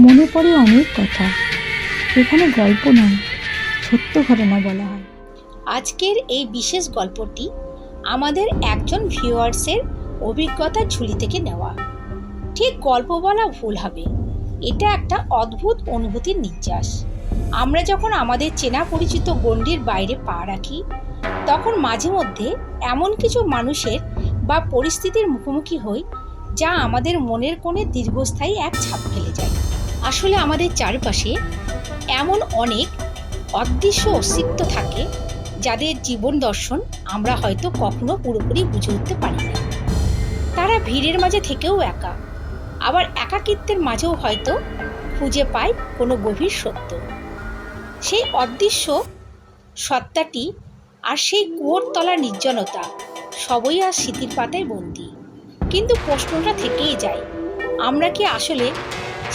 মনে পড়ে অনেক কথা, এখানে গল্প নয়, সত্য ঘটনা বলা হয়। আজকের এই বিশেষ গল্পটি আমাদের একজন ভিউয়ার্সের অভিজ্ঞতার ঝুলি থেকে নেওয়া। ঠিক গল্প বলা ভুল হবে, এটা একটা অদ্ভুত অনুভূতির নির্যাস। আমরা যখন আমাদের চেনা পরিচিত গণ্ডির বাইরে পা রাখি, তখন মাঝে মধ্যে এমন কিছু মানুষের বা পরিস্থিতির মুখোমুখি হই যা আমাদের মনের কোণে দীর্ঘস্থায়ী এক ছাপ ফেলে যায়। আসলে আমাদের চারপাশে এমন অনেক অদৃশ্য অস্তিত্ব থাকে যাদের জীবন দর্শন আমরা হয়তো কখনো পুরোপুরি বুঝে উঠতে পারি না। তারা ভিড়ের মাঝে থেকেও একা, আবার একাকিত্বের মাঝেও হয়তো খুঁজে পায় কোনো গভীর সত্য। সেই অদৃশ্য সত্তাটি আর সেই কুয়োর তলার নির্জনতা সবই আর স্মৃতির পাতায় বন্দী। কিন্তু প্রশ্নটা থেকেই যায়, আমরা কি আসলে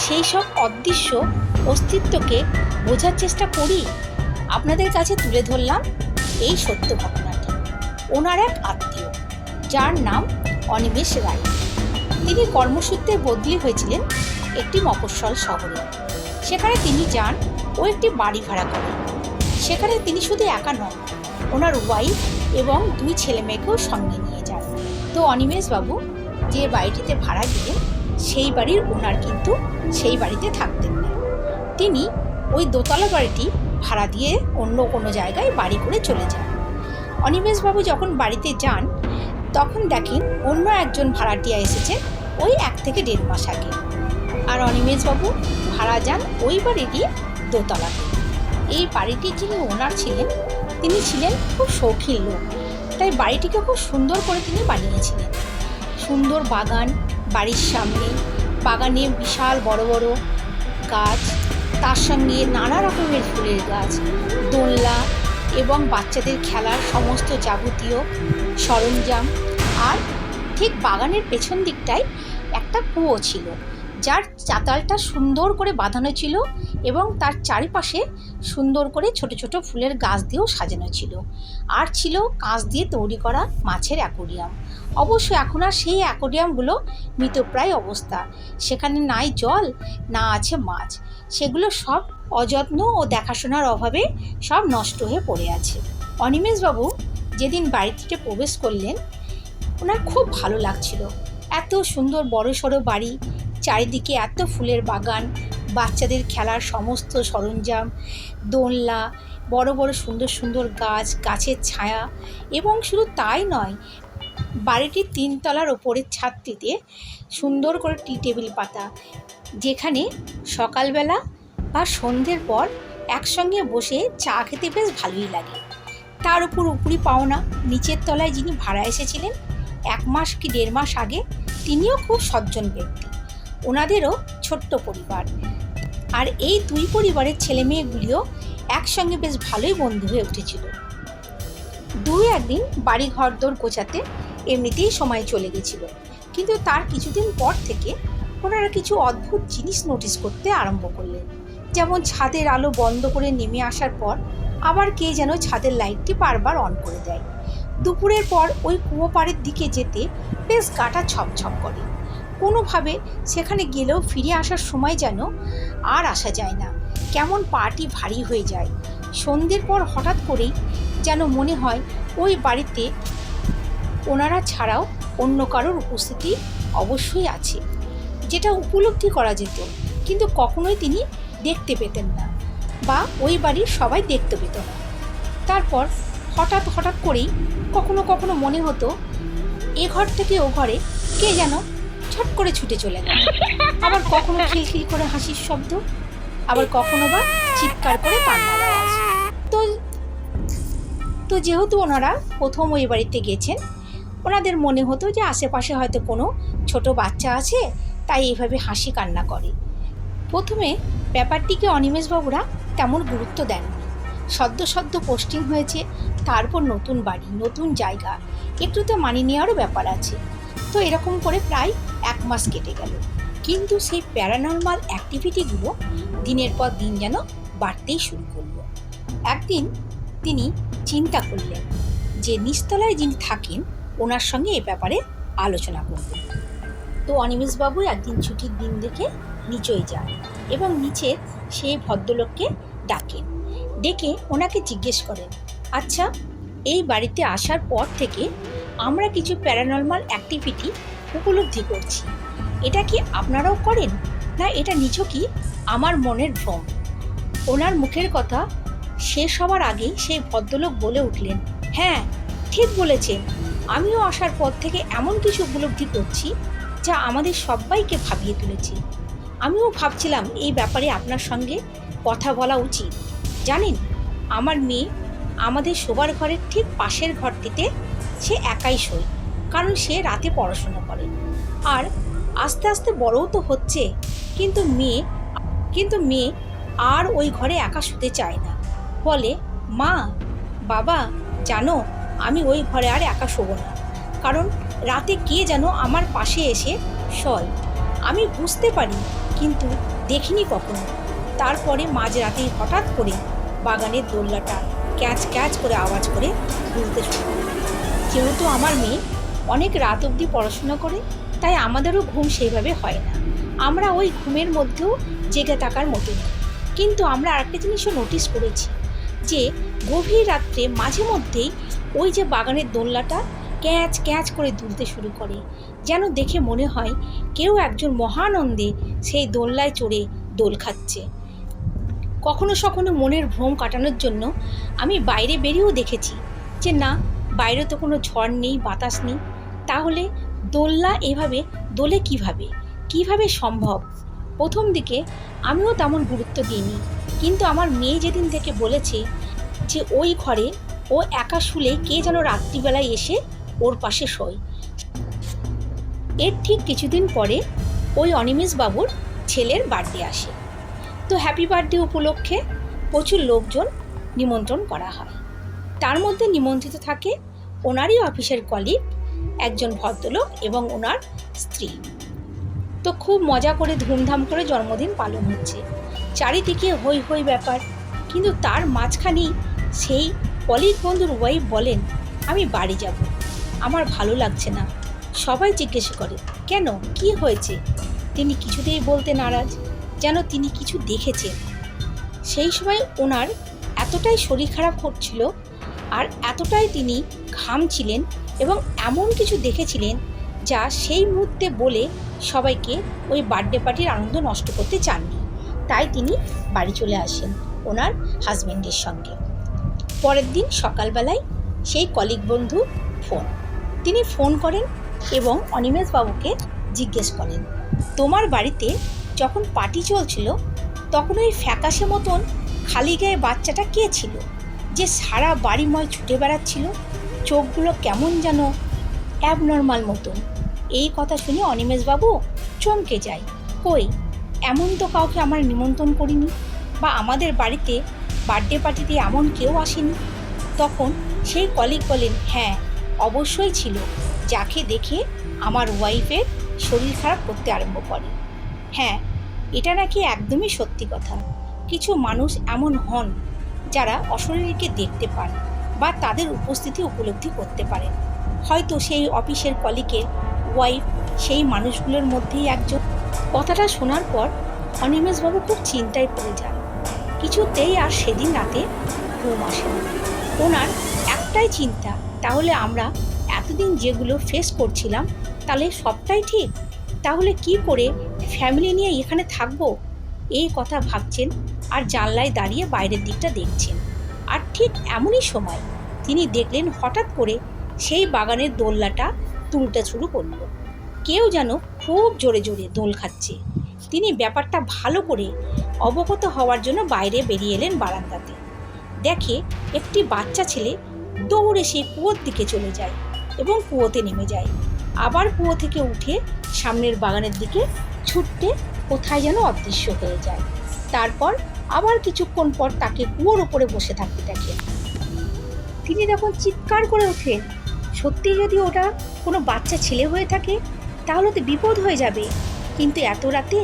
সেই সব অদৃশ্য অস্তিত্বকে বোঝার চেষ্টা করি? আপনাদের কাছে তুলে ধরলাম এই সত্য ঘটনাটি। ওনার এক আত্মীয়, যার নাম অনিমেষ রায়। তিনি কর্মসূত্রে বদলি হয়েছিলেন একটি মফস্বল শহরে। সেখানে তিনি যান ও একটি বাড়ি ভাড়া করেন। সেখানে তিনি শুধু একা নন, ওনার ওয়াইফ এবং 2 ছেলে মেয়েকেও সঙ্গে নিয়ে যান। তো অনিমেষবাবু যে বাড়িটিতে ভাড়া দিলেন, সেই বাড়ির ওনার কিন্তু সেই বাড়িতে থাকতেন না। তিনি ওই দোতলা বাড়িটি ভাড়া দিয়ে অন্য কোনো জায়গায় বাড়ি করে চলে যান। অনিমেষবাবু যখন বাড়িতে যান, তখন দেখেন অন্য একজন ভাড়াটিয়া এসেছে ওই 1 থেকে 1.5 মাস আগে। আর অনিমেষবাবু ভাড়া যান ওই বাড়িরই দোতলাতে। এই বাড়িটির যিনি ওনার ছিলেন, তিনি ছিলেন খুব শৌখিন লোক, তাই বাড়িটিকে খুব সুন্দর করে তিনি বানিয়েছিলেন। সুন্দর বাগান বাড়ির সামনে, বাগানে বিশাল বড় বড় গাছ, তার সঙ্গে নানা রকমের ফুলের গাছ, দোলনা এবং বাচ্চাদের খেলার সমস্ত যাবতীয় সরঞ্জাম। আর ঠিক বাগানের পেছন দিকটায় একটা কুয়ো ছিল, যার চাতালটা সুন্দর করে বাঁধানো ছিল এবং তার চারিপাশে সুন্দর করে ছোট ছোট ফুলের গাছ দিয়েও সাজানো ছিল। আর ছিল কাঁচ দিয়ে তৈরি করা মাছের অ্যাকোরিয়াম। অবশ্য এখন আর সেই অ্যাকোরিয়ামগুলো মৃতপ্রায় অবস্থা, সেখানে নাই জল, না আছে মাছ। সেগুলো সব অযত্ন ও দেখাশোনার অভাবে সব নষ্ট হয়ে পড়ে আছে। অনিমেষবাবু যেদিন বাড়িটিতে প্রবেশ করলেন, ওনার খুব ভালো লাগছিল। এত সুন্দর বড় সড়ো বাড়ি, চারিদিকে এত ফুলের বাগান, বাচ্চাদের খেলার সমস্ত সরঞ্জাম, দোলনা, বড় বড় সুন্দর সুন্দর গাছ, গাছের ছায়া। এবং শুধু তাই নয়, বাড়িটির 3 তলার ওপরের ছাদটিতে সুন্দর করে টি টেবিল পাতা, যেখানে সকালবেলা বা সন্ধ্যের পর একসঙ্গে বসে চা খেতে বেশ ভালোই লাগে। তার উপর উপরি পাওনা নিচের তলায় যিনি ভাড়া এসেছিলেন 1 মাস কি 1.5 মাস আগে, তিনিও খুব সজ্জন ব্যক্তি। ওনাদেরও ছোট্ট পরিবার। আর এই 2 পরিবারের ছেলে মেয়েগুলিও একসঙ্গে বেশ ভালোই বন্ধু হয়ে উঠেছিল। 2-1 দিন বাড়ি ঘরদোর গোছাতে এমনিতেই সময় চলে গেছিল। কিন্তু তার কিছুদিন পর থেকে ওনারা কিছু অদ্ভুত জিনিস নোটিস করতে আরম্ভ করলেন। যেমন ছাদের আলো বন্ধ করে নেমে আসার পর আবার কে যেন ছাদের লাইটটি বারবার অন করে দেয়। দুপুরের পর ওই কুয়ো পাড়ের দিকে যেতে বেশ গাটা ছপছপ করে। কোনোভাবে সেখানে গেলেও ফিরে আসার সময় যেন আর আসা যায় না, কেমন পাটি ভারী হয়ে যায়। সন্ধ্যের পর হঠাৎ করেই যেন মনে হয় ওই বাড়িতে ওনারা ছাড়াও অন্য কারোর উপস্থিতি অবশ্যই আছে, যেটা উপলব্ধি করা যেত, কিন্তু কখনোই তিনি দেখতে পেতেন না বা ওই বাড়ির সবাই দেখতে পেত না। তারপর হঠাৎ করেই কখনো কখনো মনে হতো এ ঘর থেকে ও ঘরে কে যেন ছট করে ছুটে চলে গেল। আবার কখনো খিলখিল করে হাসির শব্দ, আবার কখনো বা চিৎকার করে কান্নার আওয়াজ। তো যেহেতু ওনারা প্রথম ওই বাড়িতে গেছেন, ওনাদের মনে হতো যে আশেপাশে হয়তো কোনো ছোট বাচ্চা আছে, তাই এইভাবে হাসি কান্না করে। প্রথমে ব্যাপারটিকে অনিমেষবাবুরা তেমন গুরুত্ব দেননি। সদ্য পোস্টিং হয়েছে, তারপর নতুন বাড়ি, নতুন জায়গা, একটু তো মানিয়ে নেওয়ারও ব্যাপার আছে। তো এরকম করে প্রায় 1 মাস কেটে গেল। কিন্তু সেই প্যারানর্মাল অ্যাক্টিভিটিগুলো দিনের পর দিন যেন বাড়তেই শুরু করলো। একদিন তিনি চিন্তা করলেন যে নিচতলায় যিনি থাকেন ওনার সঙ্গে এ ব্যাপারে আলোচনা করবেন। তো অনিমেষবাবু একদিন ছুটির দিন দেখে নিচেই যান এবং নিচে সেই ভদ্রলোককে ডাকেন। ডেকে ওনাকে জিজ্ঞেস করেন, আচ্ছা, এই বাড়িতে আসার পর থেকে আমরা কিছু প্যারানর্মাল অ্যাক্টিভিটি উপলব্ধি করছি। এটা কি আপনারাও করেন, না এটা নিছকই আমার মনের ভ্রম? ওনার মুখের কথা শেষ হওয়ার আগেই সেই ভদ্রলোক বলে উঠলেন, হ্যাঁ, ঠিক বলেছেন। আমিও আসার পর থেকে এমন কিছু উপলব্ধি করছি যা আমাদের সবাইকে ভাবিয়ে তুলেছে। আমিও ভাবছিলাম এই ব্যাপারে আপনার সঙ্গে কথা বলা উচিত। জানেন, আমার মেয়ে আমাদের শোবার ঘরের ঠিক পাশের ঘরটিতে সে একাই শোয়, কারণ সে রাতে পড়াশোনা করে। আর আস্তে আস্তে বড়ও তো হচ্ছে, কিন্তু মেয়ে আর ওই ঘরে একা শুতে চায় না। বলে, মা, বাবা, জানো, আমি ওই ঘরে আর একা শোবো না, কারণ রাতে কে যেন আমার পাশে এসে শয়। আমি বুঝতে পারি, কিন্তু দেখিনি কখনো। তারপরে মাঝরাতেই হঠাৎ করে বাগানের দোলনাটা ক্যাচ ক্যাচ করে আওয়াজ করে দুলতে শুরু করে। যেহেতু আমার মেয়ে অনেক রাত অবধি পড়াশোনা করে, তাই আমাদেরও ঘুম সেইভাবে হয় না। আমরা ওই ঘুমের মধ্যেও জেগে থাকার মতো না। কিন্তু আমরা আরেকটা জিনিসও নোটিস করেছি, যে গভীর রাত্রে মাঝে মধ্যেই ওই যে বাগানের দোলনাটা ক্যাচ ক্যাচ করে দুলতে শুরু করে, যেন দেখে মনে হয় কেউ একজন মহানন্দে সেই দোলনায় চড়ে দোল খাচ্ছে। কখনো কখনো মনের ভ্রম কাটানোর জন্য আমি বাইরে বেরিয়েও দেখেছি যে না, বাইরে তো কোনো ঝড় নেই, বাতাস নেই, তাহলে দোলনা এভাবে দোলে কিভাবে সম্ভব? প্রথম দিকে আমিও তেমন গুরুত্ব দিইনি, কিন্তু আমার মেয়ে যেদিন থেকে বলেছে যে ওই ঘরে ও একা শুলে কে যেন রাত্রিবেলায় এসে ওর পাশে শোয়, এর ঠিক কিছুদিন পরে ওই অনিমেষ বাবুর ছেলের বার্থডে আসে। তো হ্যাপি বার্থডে উপলক্ষে প্রচুর লোকজন নিমন্ত্রণ করা হয়। তার মধ্যে নিমন্ত্রিত থাকে ওনারই অফিসের কলিগ একজন ভদ্রলোক এবং ওনার স্ত্রী। তো খুব মজা করে ধুমধাম করে জন্মদিন পালন হচ্ছে, চারিদিকে হই হই ব্যাপার। কিন্তু তার মাঝখানেই সেই কলিগ বন্ধুর ওয়াইফ বলেন, আমি বাড়ি যাব, আমার ভালো লাগছে না। সবাই জিজ্ঞেস করে, কেন, কি হয়েছে? তিনি কিছুতেই বলতে নারাজ, যেন তিনি কিছু দেখেছেন। সেই সময় ওনার এতটাই শরীর খারাপ করছিল, আর এতটাই তিনি ঘামছিলেন এবং এমন কিছু দেখেছিলেন যা সেই মুহূর্তে বলে সবাইকে ওই বার্থডে পার্টির আনন্দ নষ্ট করতে চাননি। তাই তিনি বাড়ি চলে আসেন ওনার হাজবেন্ডের সঙ্গে। পরের দিন সকালবেলায় সেই কলিগ বন্ধু তিনি ফোন করেন এবং অনিমেষ বাবুকে জিজ্ঞেস করেন, তোমার বাড়িতে যখন পার্টি চলছিল তখন ওই ফ্যাকাশে মতন খালি গায়ে বাচ্চাটা কে ছিল, যে সারা বাড়িময় ছুটে বেড়াচ্ছিল, চোখগুলো কেমন যেন অ্যাবনর্মাল মতন? এই কথা শুনে অনিমেষবাবু চমকে যায়। কই, এমন তো কাউকে আমরা নিমন্ত্রণ করিনি, বা আমাদের বাড়িতে বার্থডে পার্টিতে এমন কেউ আসেনি। তখন সেই কলিগ বলেন, হ্যাঁ, অবশ্যই ছিল, যাকে দেখে আমার ওয়াইফের শরীর খারাপ করতে আরম্ভ করে। হ্যাঁ, এটা নাকি একদমই সত্যি কথা। কিছু মানুষ এমন হন যারা অশরীরীকে দেখতে পান বা তাদের উপস্থিতি উপলব্ধি করতে পারেন। হয়তো সেই অফিসের কলিগের ওয়াইফ সেই মানুষগুলোর মধ্যেই একজন। কথাটা শোনার পর অনিমেষবাবু খুব চিন্তায় পড়ে যান। কিছুতেই আর সেদিন রাতে ঘুম আসে না। ওনার একটাই চিন্তা, তাহলে আমরা এতদিন যেগুলো ফেস করছিলাম তাহলে সবটাই ঠিক, তাহলে কি করে ফ্যামিলি নিয়ে এখানে থাকবো, এই কথা ভাবছেন আর জানলায় দাঁড়িয়ে বাইরের দিকটা দেখছেন। আর ঠিক এমনই সময় তিনি দেখলেন হঠাৎ করে সেই বাগানের দোলনাটা তুলতে শুরু করলো। কেউ যেন খুব জোরে জোরে দোল খাচ্ছে। তিনি ব্যাপারটা ভালো করে অবগত হওয়ার জন্য বাইরে বেরিয়ে এলেন বারান্দাতে। দেখে একটি বাচ্চা ছেলে দৌড়ে সেই কুয়োর দিকে চলে যায় এবং কুয়োতে নেমে যায়। আবার কুয়ো থেকে উঠে সামনের বাগানের দিকে ছুটতে কোথায় যেন অদৃশ্য হয়ে যায়। তারপর আবার কিছুক্ষণ পর তাকে কুয়োর উপরে বসে থাকতে দেখেন। তিনি তখন চিৎকার করে ওঠেন, সত্যি যদি ওটা কোনো বাচ্চা ছেলে হয়ে থাকে তাহলে তো বিপদ হয়ে যাবে। কিন্তু এত রাতে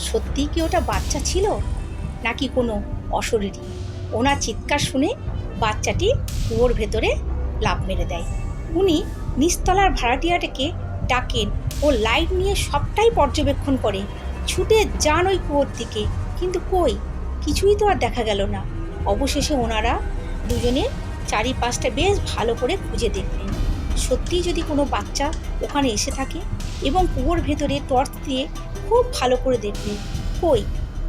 সত্যিই কি ওটা বাচ্চা ছিল নাকি কোনো অশরীরী? ওনার চিৎকার শুনে বাচ্চাটি কুয়োর ভেতরে লাফ মেরে দেয়। উনি নিচতলার ভাড়াটিয়াটাকে ডাকেন ও লাইট নিয়ে সবটাই পর্যবেক্ষণ করে ছুটে যান ওই কুয়োর দিকে, কিন্তু কই কিছুই তো আর দেখা গেল না। অবশেষে ওনারা দুজনে চারিপাশটা বেশ ভালো করে খুঁজে দেখলেন। সত্যিই যদি কোনো বাচ্চা ওখানে এসে থাকে, এবং কুয়োর ভেতরে টর্চ দিয়ে খুব ভালো করে দেখলেন, কই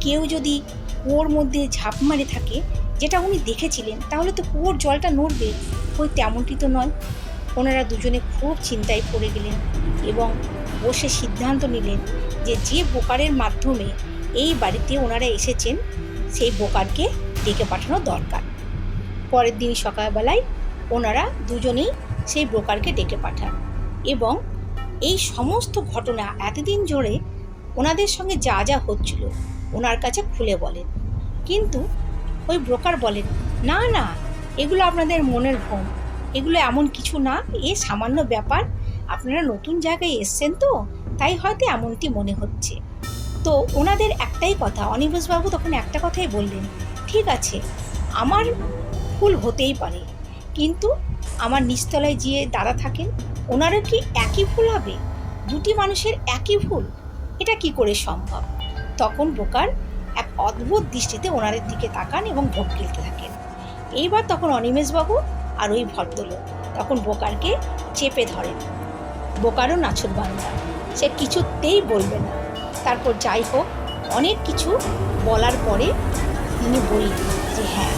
কেউ যদি কুয়োর মধ্যে ঝাঁপ মারে থাকে যেটা উনি দেখেছিলেন, তাহলে তো কুয়োর জলটা নড়বে। কই তেমনটি তো নয়। ওনারা দুজনে খুব চিন্তায় পড়ে গেলেন এবং বসে সিদ্ধান্ত নিলেন যে যে ব্রোকারের মাধ্যমে এই বাড়িতে ওনারা এসেছেন সেই ব্রোকারকে ডেকে পাঠানো দরকার। পরের দিন সকালবেলায় ওনারা দুজনেই সেই ব্রোকারকে ডেকে পাঠান এবং এই সমস্ত ঘটনা এতদিন জুড়ে ওনাদের সঙ্গে যা যা হচ্ছিল ওনার কাছে খুলে বলেন। কিন্তু ওই ব্রোকার বলেন, না না, এগুলো আপনাদের মনের ভ্রম, এগুলো এমন কিছু না, এ সামান্য ব্যাপার, আপনারা নতুন জায়গায় এসছেন তো তাই হয়তো এমনটি মনে হচ্ছে। তো ওনাদের একটাই কথা, অনিমেষবাবু তখন একটা কথাই বললেন, ঠিক আছে, আমার ভুল হতেই পারে, কিন্তু আমার নিচতলায় যে দাদা থাকেন ওনারও কি একই ভুল হবে? দুটি মানুষের একই ভুল, এটা কি করে সম্ভব? তখন ব্রোকার এক অদ্ভুত দৃষ্টিতে ওনাদের দিকে তাকান এবং ঢোক গিলতে থাকেন। এইবার তখন অনিমেষবাবু আর ওই ভদ্রলোক তখন ব্রোকারকে চেপে ধরেন। ব্রোকারও নাছুর বান্দা, সে কিছুতেই বলবে না। তারপর যাই হোক, অনেক কিছু বলার পরে তিনি বললেন যে হ্যাঁ,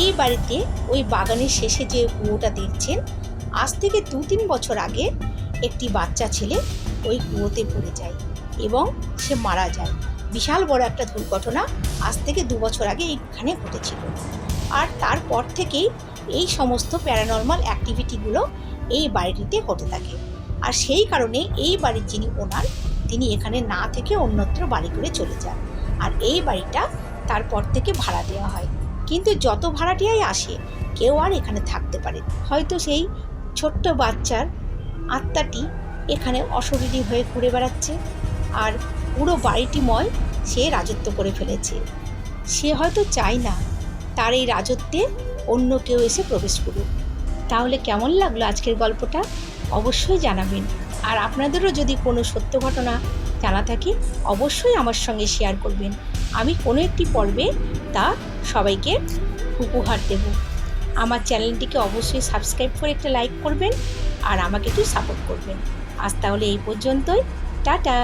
এই বাড়িতে ওই বাগানের শেষে যে কুয়োটা দেখছেন, আজ থেকে 2-3 বছর আগে একটি বাচ্চা ছেলে ওই কুয়োতে পড়ে যায় এবং সে মারা যায়। বিশাল বড় একটা দুর্ঘটনা আজ থেকে 2 বছর আগে এইখানে ঘটেছিল। আর তারপর থেকেই এই সমস্ত প্যারানর্মাল অ্যাক্টিভিটিগুলো এই বাড়িটিতে হতে থাকে। আর সেই কারণে এই বাড়ির যিনি ওনার, তিনি এখানে না থেকে অন্যত্র বাড়ি করে চলে যান। আর এই বাড়িটা তারপর থেকে ভাড়া দেওয়া হয়, কিন্তু যত ভাড়াটিয়াই আসে কেউ আর এখানে থাকতে পারে। হয়তো সেই ছোট্ট বাচ্চার আত্মাটি এখানে অশরীরী হয়ে ঘুরে বেড়াচ্ছে আর পুরো বাড়িটিময় সে রাজত্ব করে ফেলেছে। সে হয়তো চায় না তার এই রাজত্বে অন্য কেউ এসে প্রবেশ করুক। তাহলে কেমন লাগলো আজকের গল্পটা? অবশ্যই জানাবেন। আর আপনাদেরও যদি কোনো সত্য ঘটনা জানা থাকে অবশ্যই আমার সঙ্গে শেয়ার করবেন। আমি কোনো একটি পর্বে তা সবাইকে উপহার দেব। আমার চ্যানেলটিকে অবশ্যই সাবস্ক্রাইব করে একটা লাইক করবেন আর আমাকে একটু সাপোর্ট করবেন। আজ তাহলে এই পর্যন্তই, টাটা।